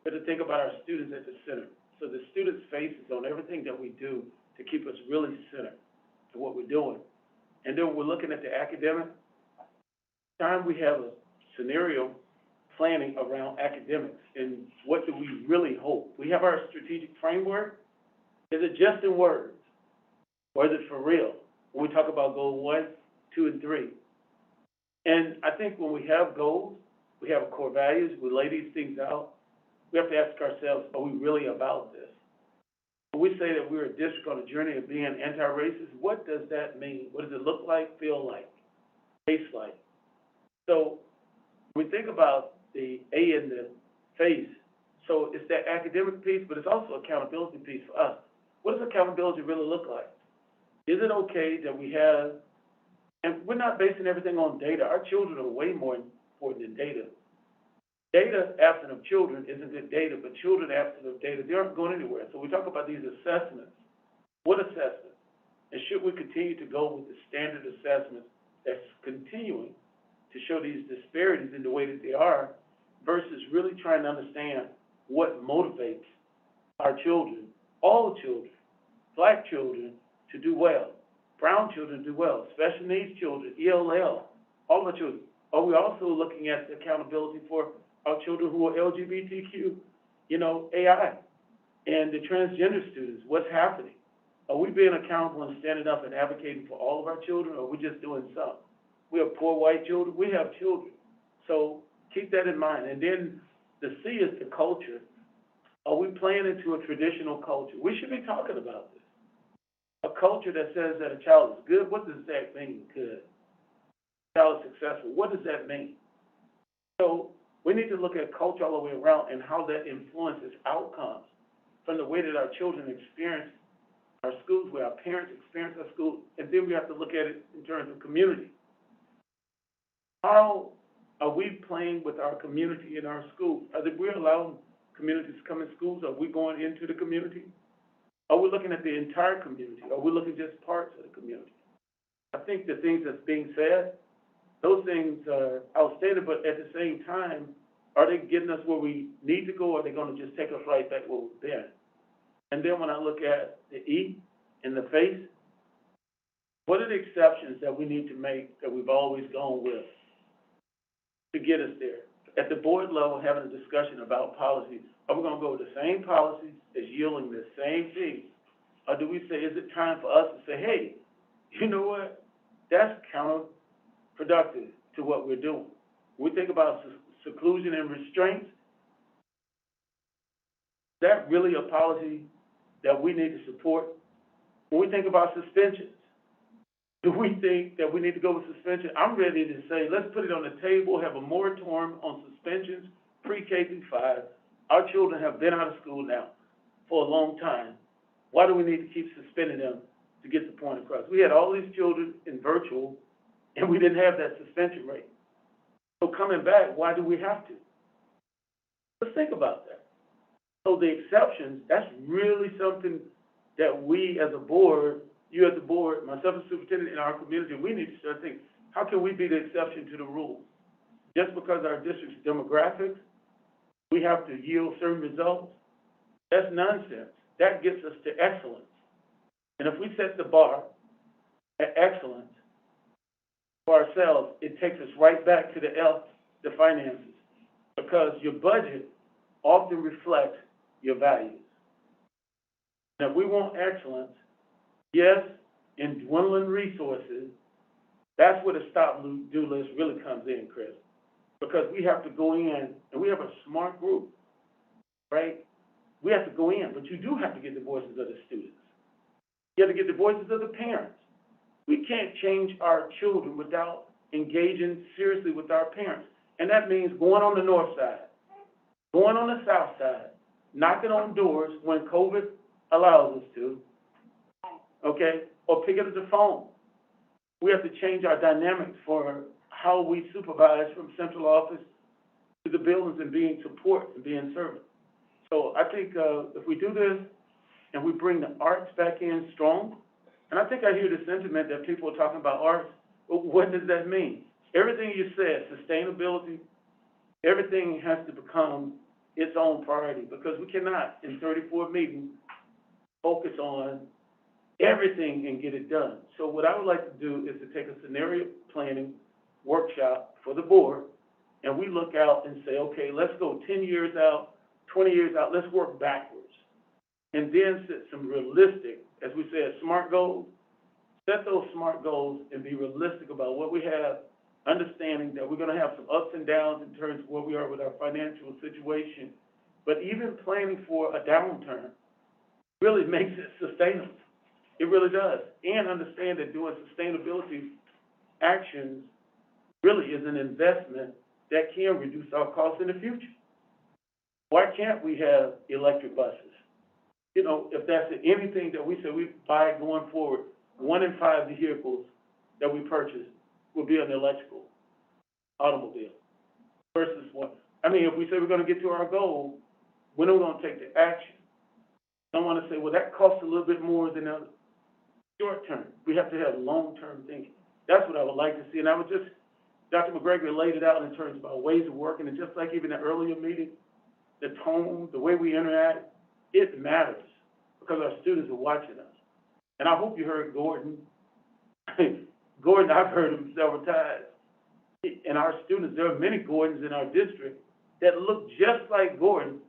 But to think about our students at the center. So the students' face is on everything that we do to keep us really centered to what we're doing. And then we're looking at the academic. Time we have a scenario planning around academics and what do we really hope? We have our strategic framework. Is it just in words? Or is it for real? When we talk about goal 1, 2, and 3. And I think when we have goals, we have core values, we lay these things out, we have to ask ourselves, are we really about this? When we say that we're a district on a journey of being anti-racist, what does that mean? What does it look like, feel like, taste like? So when we think about the A in the face, so it's that academic piece, but it's also accountability piece for us. What does accountability really look like? Is it okay that we have, and we're not basing everything on data. Our children are way more important than data. Data absent of children isn't good data, but children absent of data, they aren't going anywhere. So we talk about these assessments. What assessments? And should we continue to go with the standard assessments that's continuing to show these disparities in the way that they are versus really trying to understand what motivates our children, all children, Black children to do well, brown children to do well, special needs children, ELL, all the children. Are we also looking at the accountability for our children who are LGBTQ, AI, and the transgender students? What's happening? Are we being accountable and standing up and advocating for all of our children, or are we just doing some? We have poor white children. We have children. So keep that in mind. And then the C is the culture. Are we playing into a traditional culture? We should be talking about this. A culture that says that a child is good, what does that mean, good? A child is successful, what does that mean? So we need to look at culture all the way around and how that influences outcomes from the way that our children experience our schools, where our parents experience our schools, and then we have to look at it in terms of community. How are we playing with our community in our schools? Are we allowing communities to come in schools? Are we going into the community? Are we looking at the entire community? Are we looking at just parts of the community? think the things that's being said, those things are outstanding, but at the same time, are they getting us where we need to go, or are they gonna just take us right back where we've been? And then when I look at the E in the face, what are the exceptions that we need to make that we've always gone with to get us there? At the board level, having a discussion about policies, are we gonna go with the same policies as yielding the same thing? Or do we say, is it time for us to say, hey, you know what? That's counterproductive to what we're doing. When we think about seclusion and restraints, is that really a policy that we need to support? When we think about suspensions, do we think that we need to go with suspension? I'm ready to say, let's put it on the table, have a moratorium on suspensions, pre-K through 5. Our children have been out of school now for a long time. Why do we need to keep suspending them to get the point across? We had all these children in virtual, and we didn't have that suspension rate. So coming back, why do we have to? Let's think about that. So the exceptions, that's really something that we as a board, you as a board, myself as superintendent in our community, we need to start thinking, how can we be the exception to the rule? Just because our district's demographics, we have to yield certain results, that's nonsense. That gets us to excellence. And if we set the bar at excellence for ourselves, it takes us right back to the F, the finances, because your budget often reflects your values. And if we want excellence, yes, in dwindling resources, that's where the stop-do list really comes in, Chris. Because we have to go in, and we have a smart group, right? We have to go in, but you do have to get the voices of the students. You have to get the voices of the parents. We can't change our children without engaging seriously with our parents. And that means going on the north side, going on the south side, knocking on doors when COVID allows us to, okay, or picking up the phone. We have to change our dynamics for how we supervise from central office to the buildings and being support and being servant. So I think if we do this and we bring the arts back in strong, and I think I hear the sentiment that people are talking about arts, but what does that mean? Everything you said, sustainability, everything has to become its own priority, because we cannot, in 34 meetings, focus on everything and get it done. So what I would like to do is to take a scenario planning workshop for the board, and we look out and say, okay, let's go 10 years out, 20 years out, let's work backwards. And then set some realistic, as we said, smart goals. Set those smart goals and be realistic about what we have, understanding that we're gonna have some ups and downs in terms of where we are with our financial situation, but even planning for a downturn really makes it sustainable. It really does. And understand that doing sustainability actions really is an investment that can reduce our costs in the future. Why can't we have electric buses? You know, if that's anything that we say we buy going forward, 1 in 5 vehicles that we purchase will be an electrical automobile versus one. I mean, if we say we're gonna get to our goal, when are we gonna take the action? I don't wanna say, well, that costs a little bit more than a short term. We have to have long-term thinking. That's what I would like to see. And I would just, Dr. McGregor laid it out in terms about ways of working, and just like even the earlier meeting, the tone, the way we interact, it matters because our students are watching us. And I hope you heard Gordon. Gordon, I've heard him several times. And our students, there are many Gordons in our district that look just like Gordon,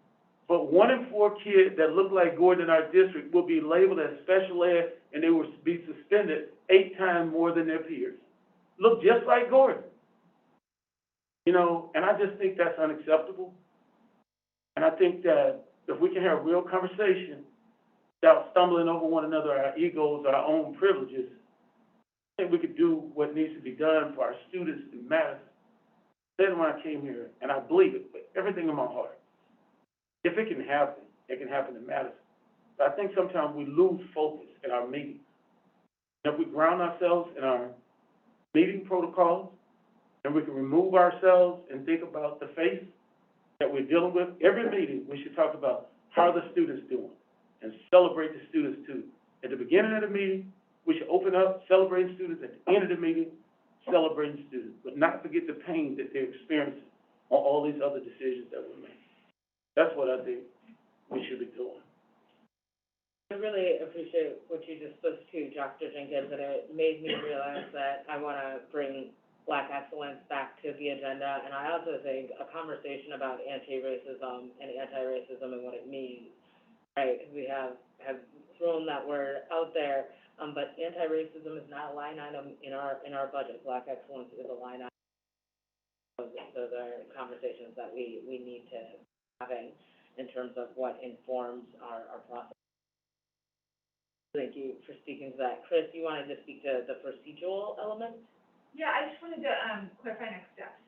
but 1 in 4 kids that look like Gordon in our district will be labeled as special ed, and they will be suspended 8 times more than their peers. Look just like Gordon. You know, and I just think that's unacceptable. And I think that if we can have real conversation without stumbling over one another, our egos, our own privileges, I think we could do what needs to be done for our students in math. I said when I came here, and I believe it with everything in my heart. If it can happen, it can happen in Madison. But I think sometimes we lose focus in our meetings. And if we ground ourselves in our meeting protocols, and we can remove ourselves and think about the face that we're dealing with, every meeting we should talk about how are the students doing and celebrate the students too. At the beginning of the meeting, We should open up celebrating students at the end of the meeting, celebrating students, but not forget the pain that they're experiencing on all these other decisions that were made. That's what I think we should be doing. I really appreciate what you just spoke to, Dr. Jenkins, and it made me realize that I want to bring Black excellence back to the agenda. And I also think a conversation about anti-racism and what it means, right? We have thrown that word out there, but anti-racism is not a line item in our budget. Black excellence is a line item. Those are conversations that we need to be having in terms of what informs our process. Thank you for speaking to that. Chris, you wanted to speak to the procedural element? Yeah, I just wanted to, clarify next steps.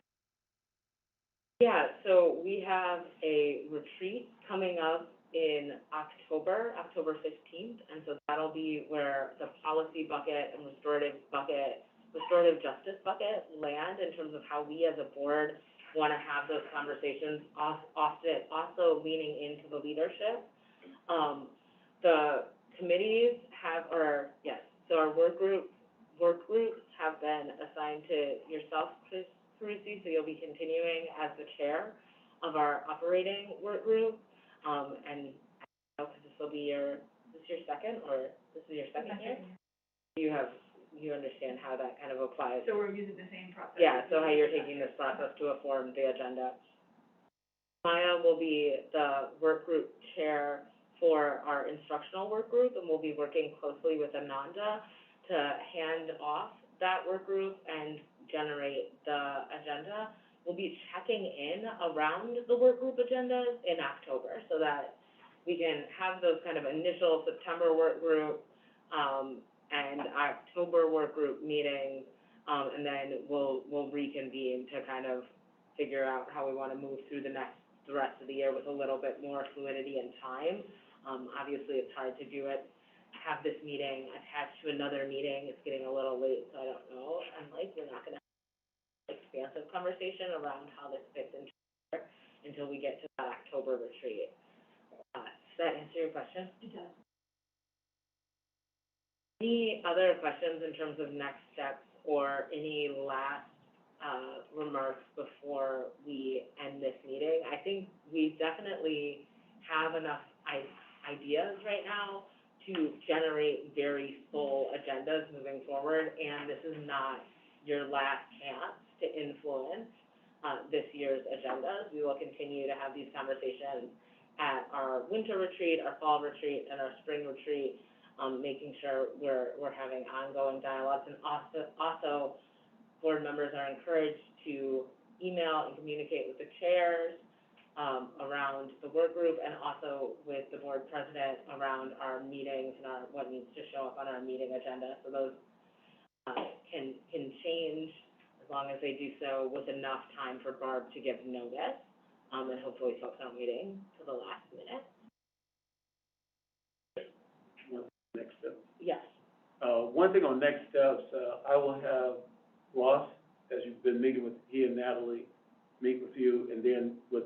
Yeah, so we have a retreat coming up in October 15th, and so that'll be where the policy bucket and restorative justice bucket land in terms of how we as a board want to have those conversations, often also leaning into the leadership. The committees so our work groups have been assigned to yourself, Chris Carusi, so you'll be continuing as the chair of our operating work group. And I don't know if this is your second year? You understand how that kind of applies. So we're using the same process? Yeah, so how you're taking this process to inform the agenda. Maya will be the work group chair for our instructional work group, and we'll be working closely with Ananda to hand off that work group and generate the agenda. We'll be checking in around the work group agendas in October so that we can have those kind of initial September work group and October work group meetings, and then we'll reconvene to kind of figure out how we want to move through the rest of the year with a little bit more fluidity and time. Obviously, it's hard to do it, have this meeting attached to another meeting. It's getting a little late, so I don't know. I'm like, we're not going to have an expansive conversation around how this fits into until we get to that October retreat. Does that answer your question? It does. Any other questions in terms of next steps or any last remarks before we end this meeting? I think we definitely have enough ideas right now to generate very full agendas moving forward, and this is not your last chance to influence this year's agendas. We will continue to have these conversations at our winter retreat, our fall retreat, and our spring retreat, making sure we're having ongoing dialogues. And also board members are encouraged to email and communicate with the chairs around the work group, and also with the board president around our meetings and what needs to show up on our meeting agenda. So those can change as long as they do so with enough time for Barb to give notice, and hopefully folks aren't waiting to the last minute. Next step. Yes. One thing on next steps, I will have Ross, as you've been meeting with, he and Natalie, meet with you, and then with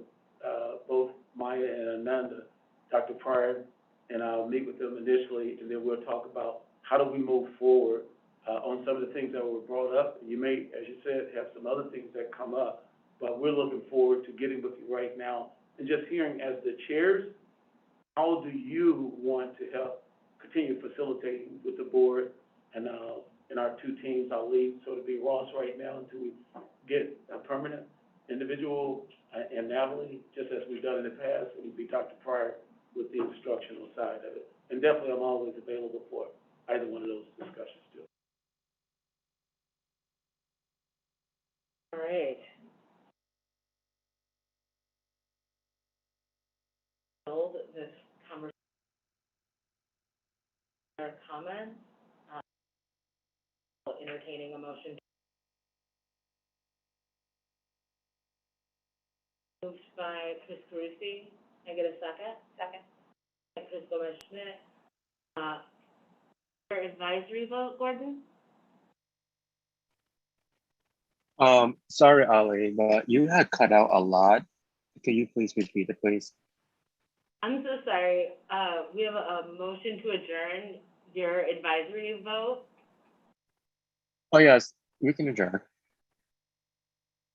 both Maya and Ananda, Dr. Pryor, and I'll meet with them initially, and then we'll talk about how do we move forward on some of the things that were brought up. You may, as you said, have some other things that come up, but we're looking forward to getting with you right now and just hearing, as the chairs, how do you want to help continue facilitating with the board and our two teams? I'll leave, so it'll be Ross right now until we get a permanent individual, and Natalie, just as we've done in the past, it would be Dr. Pryor with the instructional side of it. And definitely, I'm always available for either one of those discussions too. All right. Build this conversation. Comments, entertaining a motion. Moved by Chris Carusi. Can I get a second? Second. Chris Gomez-Schmidt. For advisory vote, Gordon? Sorry, Ali, but you had cut out a lot. Can you please repeat it, please? I'm so sorry. We have a motion to adjourn. your advisory vote? Oh, yes, we can adjourn.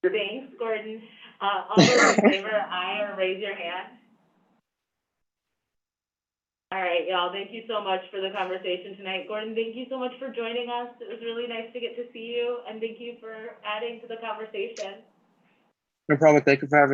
Thanks, Gordon. All those in favor, aye, or raise your hand. All right, y'all, thank you so much for the conversation tonight. Gordon, thank you so much for joining us. It was really nice to get to see you, and thank you for adding to the conversation. No problem. Thank you for having